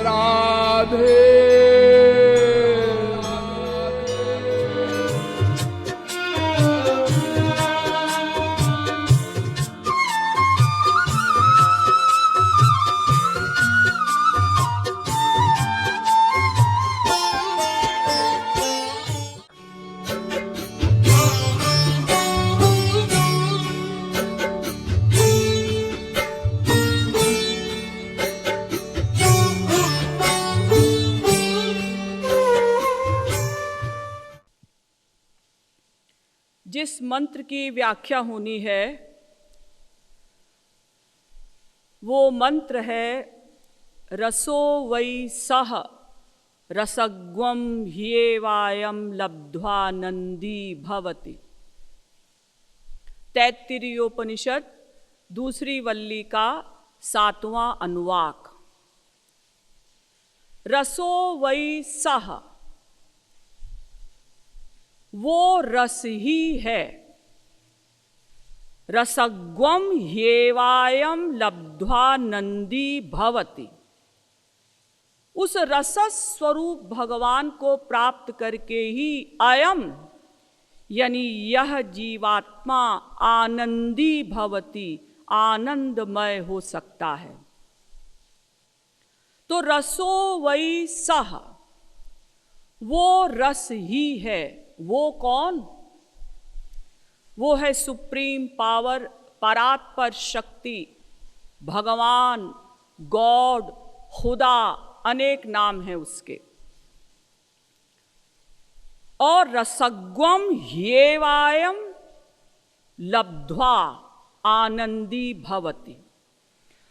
राधे। जिस मंत्र की व्याख्या होनी है वो मंत्र है रसो वै सह रसग्वम ह्येवायं लब्ध्वा नंदी भवति। तैत्तिरीयोपनिषद दूसरी वल्ली का 7वां अनुवाक। रसो वै सह, वो रस ही है। रसग्वम ह्येवायं लब्ध्वा नंदी भवति। उस रस स्वरूप भगवान को प्राप्त करके ही अयम यानी यह जीवात्मा आनंदी भवति, आनंदमय हो सकता है। तो रसो वै सह, वो रस ही है। वो कौन? वो है सुप्रीम पावर, परात्पर शक्ति, भगवान, गॉड, खुदा, अनेक नाम है उसके। और रसग्वम ह्येवायं लब्ध्वा आनंदी भवति।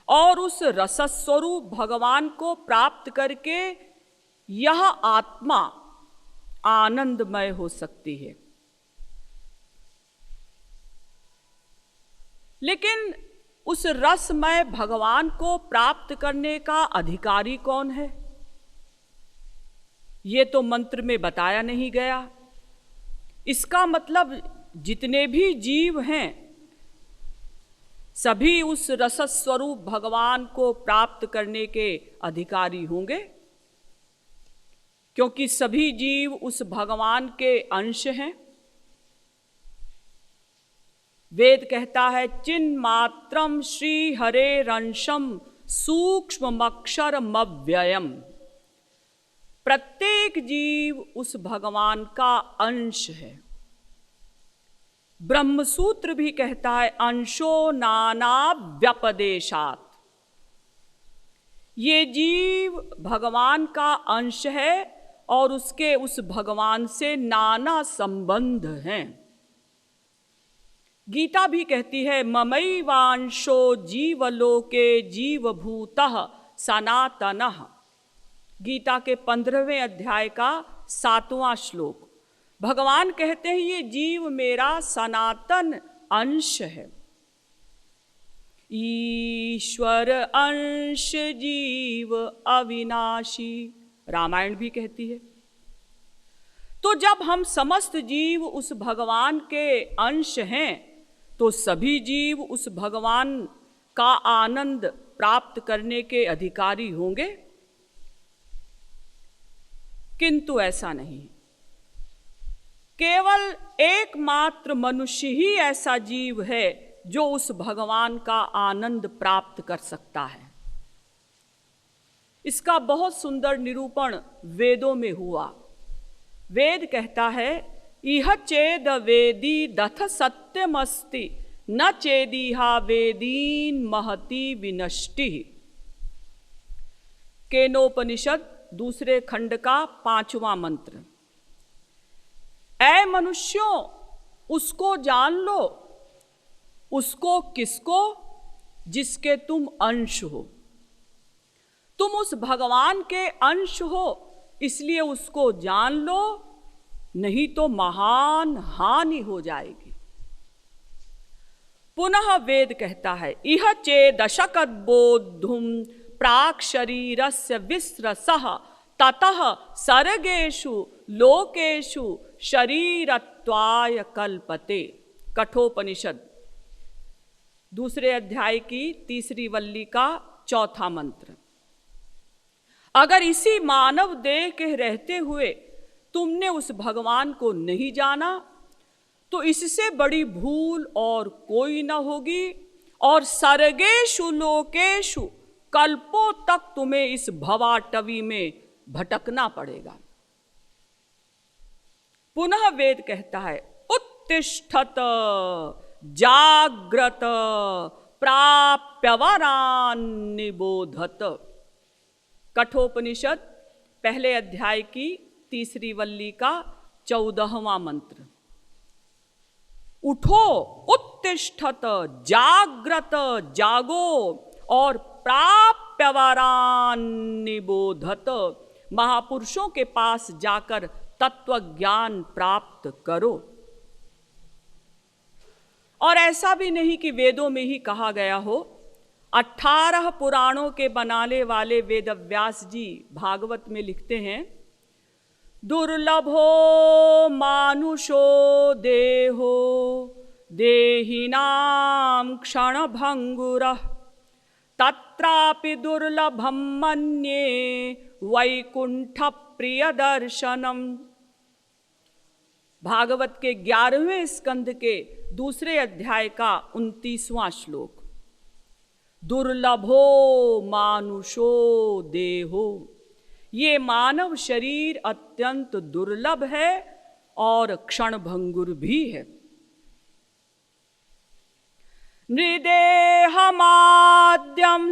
और उस रसस्वरूप भगवान को प्राप्त करके यह आत्मा आनंदमय हो सकती है। लेकिन उस रसमय भगवान को प्राप्त करने का अधिकारी कौन है, ये तो मंत्र में बताया नहीं गया। इसका मतलब जितने भी जीव हैं सभी उस रसस्वरूप भगवान को प्राप्त करने के अधिकारी होंगे, क्योंकि सभी जीव उस भगवान के अंश हैं। वेद कहता है चिन्मात्रम श्री हरेरंशम सूक्ष्ममक्षरमव्ययम्। प्रत्येक जीव उस भगवान का अंश है। ब्रह्मसूत्र भी कहता है अंशो नाना व्यपदेशात्। ये जीव भगवान का अंश है और उसके उस भगवान से नाना संबंध हैं। गीता भी कहती है ममैवांशो जीवलोके जीवभूतः सनातनः। गीता के 15वें अध्याय का 7वां श्लोक। भगवान कहते हैं ये जीव मेरा सनातन अंश है। ईश्वर अंश जीव अविनाशी, रामायण भी कहती है। तो जब हम समस्त जीव उस भगवान के अंश हैं तो सभी जीव उस भगवान का आनंद प्राप्त करने के अधिकारी होंगे। किंतु ऐसा नहीं। केवल एकमात्र मनुष्य ही ऐसा जीव है जो उस भगवान का आनंद प्राप्त कर सकता है। इसका बहुत सुंदर निरूपण वेदों में हुआ। वेद कहता है इह चेद वेदी दथ सत्यमस्ति न चेदिहा वेदीन महति विनष्टि। केनोपनिषद दूसरे खंड का 5वां मंत्र। ऐ मनुष्यों, उसको जान लो। उसको किसको? जिसके तुम अंश हो। तुम उस भगवान के अंश हो, इसलिए उसको जान लो, नहीं तो महान हानि हो जाएगी। पुनः वेद कहता है इह चेदशकद्बोद्धुम प्राक् शरीरस्य विस्रसः ततः सर्गेषु लोकेषु शरीरत्वाय कल्पते। कठोपनिषद दूसरे अध्याय की 3री वल्ली का 4था मंत्र। अगर इसी मानव देह के रहते हुए तुमने उस भगवान को नहीं जाना तो इससे बड़ी भूल और कोई न होगी, और सर्गेषु लोकेषु कल्पों तक तुम्हें इस भवाटवी में भटकना पड़ेगा। पुनः वेद कहता है, उत्तिष्ठत जाग्रत प्राप्यवरान निबोधत। कठोपनिषद पहले अध्याय की 3री वल्ली का 14वां मंत्र। उठो, उत्तिष्ठत, जाग्रत, जागो, और प्राप्यवरान निबोधत, महापुरुषों के पास जाकर तत्व ज्ञान प्राप्त करो। और ऐसा भी नहीं कि वेदों में ही कहा गया हो। 18 पुराणों के बनाने वाले वेदव्यास जी भागवत में लिखते हैं, दुर्लभो मानुषो देहो देहिनां क्षणभंगुरः तत्रापि दुर्लभं मन्ये वैकुंठ प्रियदर्शनम। भागवत के 11वें स्कंध के 2 अध्याय का 29वां श्लोक। दुर्लभो मानुषो देहो, ये मानव शरीर अत्यंत दुर्लभ है और क्षणभंगुर भी है। नृदेहमाद्यं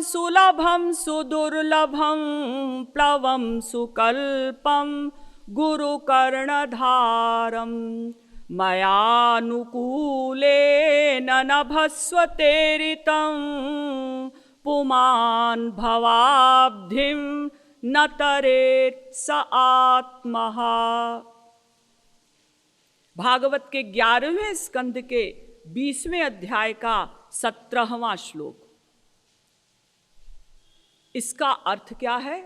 सुलभं सुदुर्लभं प्लवं सुकल्पं गुरुकर्णधारं मयानुकूलेन नभस्वतेरितं पुमान् भवाब्धिं न तरेत् स आत्मः। भागवत के 11वें स्कंद के 20वें अध्याय का 17वां श्लोक। इसका अर्थ क्या है?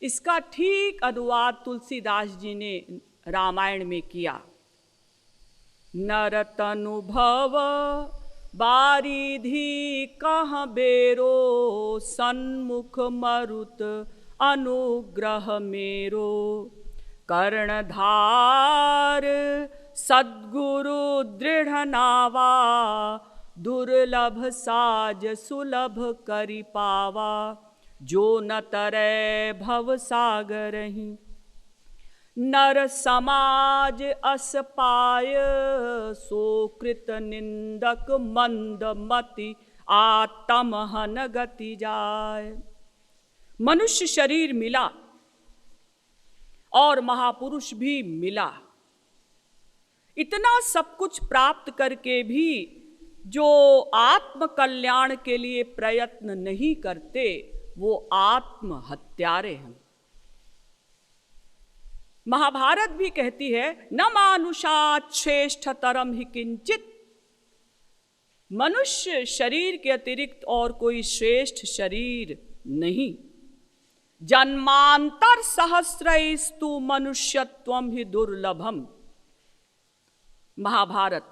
इसका ठीक अनुवाद तुलसीदास जी ने रामायण में किया। नरतनुभव बारिधि कहाँ बेरो, सन्मुख मरुत अनुग्रह मेरो, कर्णधार सद्गुरु दृढ़ नावा, दुर्लभ साज सुलभ करि पावा, जो न तरै भव सागरहि। नर समाज अस पाय, सोकृत निंदक मंद मति, आत्महन गति जाय। मनुष्य शरीर मिला और महापुरुष भी मिला। इतना सब कुछ प्राप्त करके भी जो आत्म कल्याण के लिए प्रयत्न नहीं करते वो आत्म हत्यारे हैं। महाभारत भी कहती है, न मानुषात् श्रेष्ठतरम हि किंचित। मनुष्य शरीर के अतिरिक्त और कोई श्रेष्ठ शरीर नहीं। जन्मांतर सहस्रैस्तु मनुष्यत्वम हि दुर्लभम। महाभारत,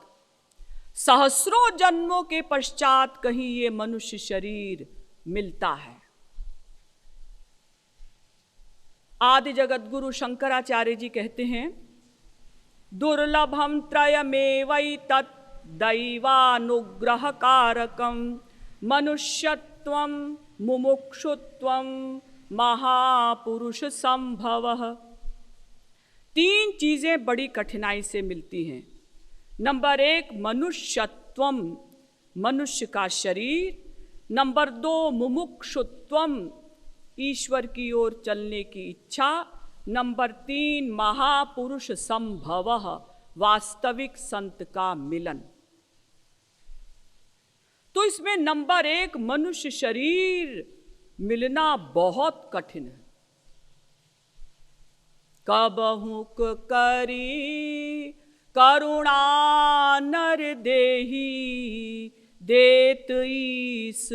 सहस्रों जन्मों के पश्चात कहीं ये मनुष्य शरीर मिलता है। आदि जगत गुरु शंकराचार्य जी कहते हैं, दुर्लभम त्रयमेवैतत् दैवानुग्रह कारकम, मनुष्यत्वम मुमुक्षुत्वम महापुरुष संभवः। 3 चीजें बड़ी कठिनाई से मिलती हैं। नंबर 1 मनुष्यत्वम, मनुष्य का शरीर। नंबर 2 मुमुक्षुत्वम, ईश्वर की ओर चलने की इच्छा। नंबर 3 महापुरुष संभवः, वास्तविक संत का मिलन। तो इसमें नंबर 1 मनुष्य शरीर मिलना बहुत कठिन है। कबहु करी करुणा नर देही, देत ईस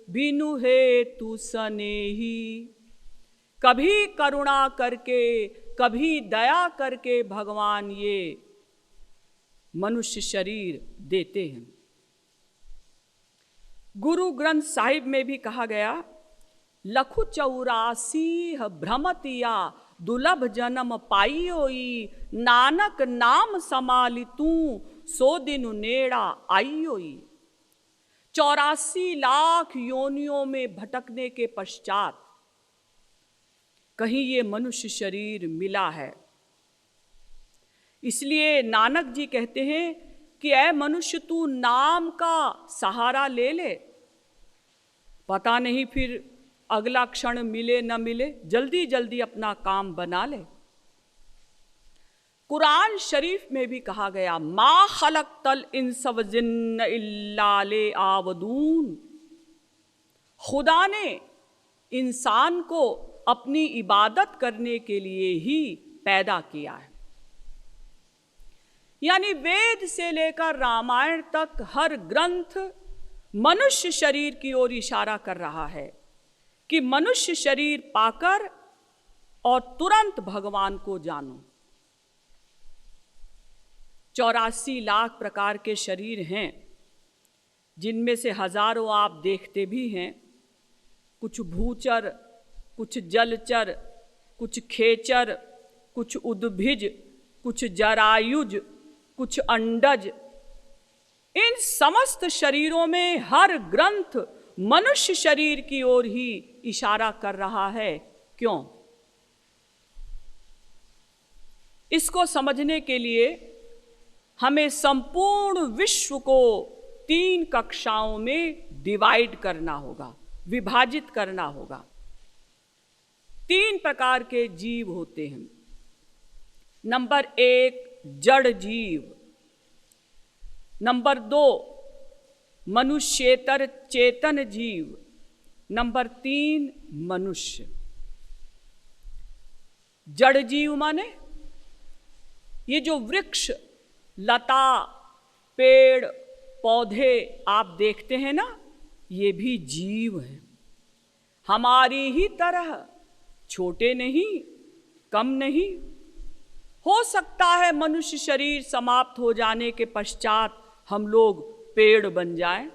बिनु हेतु सनेही। कभी करुणा करके, कभी दया करके भगवान ये मनुष्य शरीर देते हैं। गुरु ग्रंथ साहिब में भी कहा गया, लखु 84 भ्रमतिया दुलभ जन्म पाई होई, नानक नाम समाली तू सो दिन नेड़ा आई होई। 84 लाख योनियों में भटकने के पश्चात कहीं ये मनुष्य शरीर मिला है। इसलिए नानक जी कहते हैं कि ऐ मनुष्य, तू नाम का सहारा ले ले, पता नहीं फिर अगला क्षण मिले न मिले, जल्दी जल्दी अपना काम बना ले। कुरान शरीफ में भी कहा गया, मा खलक़तल इंस व जिन्न इल्ला लियअबुदून। खुदा ने इंसान को अपनी इबादत करने के लिए ही पैदा किया है। यानी वेद से लेकर रामायण तक हर ग्रंथ मनुष्य शरीर की ओर इशारा कर रहा है कि मनुष्य शरीर पाकर और तुरंत भगवान को जानो। 84 लाख प्रकार के शरीर हैं, जिनमें से हजारों आप देखते भी हैं। कुछ भूचर, कुछ जलचर, कुछ खेचर, कुछ उद्भिज, कुछ जरायुज, कुछ अंडज। इन समस्त शरीरों में हर ग्रंथ मनुष्य शरीर की ओर ही इशारा कर रहा है। क्यों? इसको समझने के लिए हमें संपूर्ण विश्व को 3 कक्षाओं में डिवाइड करना होगा, विभाजित करना होगा। 3 प्रकार के जीव होते हैं। नंबर 1 जड़ जीव, नंबर 2 मनुष्येतर चेतन जीव, नंबर 3 मनुष्य। जड़ जीव माने ये जो वृक्ष, लता, पेड़, पौधे आप देखते हैं ना, ये भी जीव हैं। हमारी ही तरह छोटे नहीं, कम नहीं। हो सकता है मनुष्य शरीर समाप्त हो जाने के पश्चात हम लोग पेड़ बन जाएं।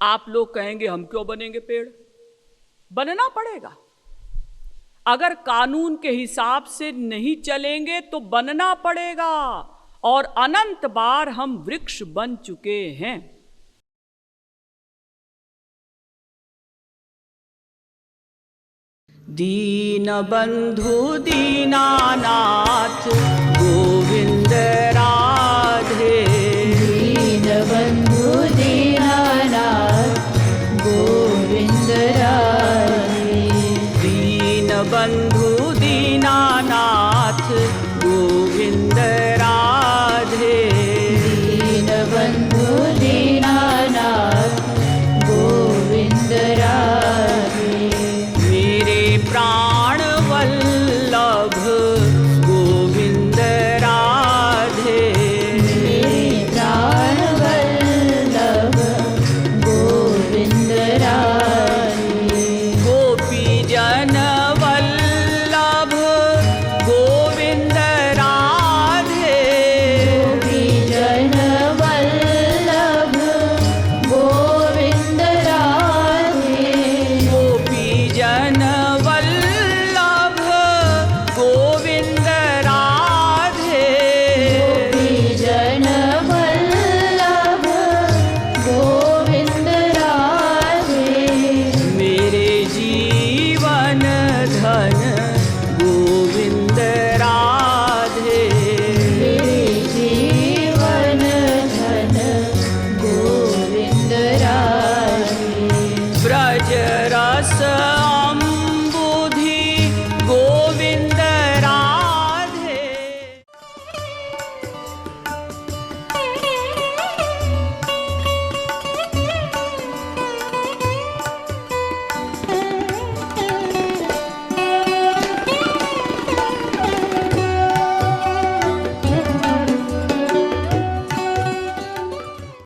आप लोग कहेंगे हम क्यों बनेंगे पेड़? बनना पड़ेगा। अगर कानून के हिसाब से नहीं चलेंगे तो बनना पड़ेगा, और अनंत बार हम वृक्ष बन चुके हैं। दीन बंधु दीनानाथ गोविंद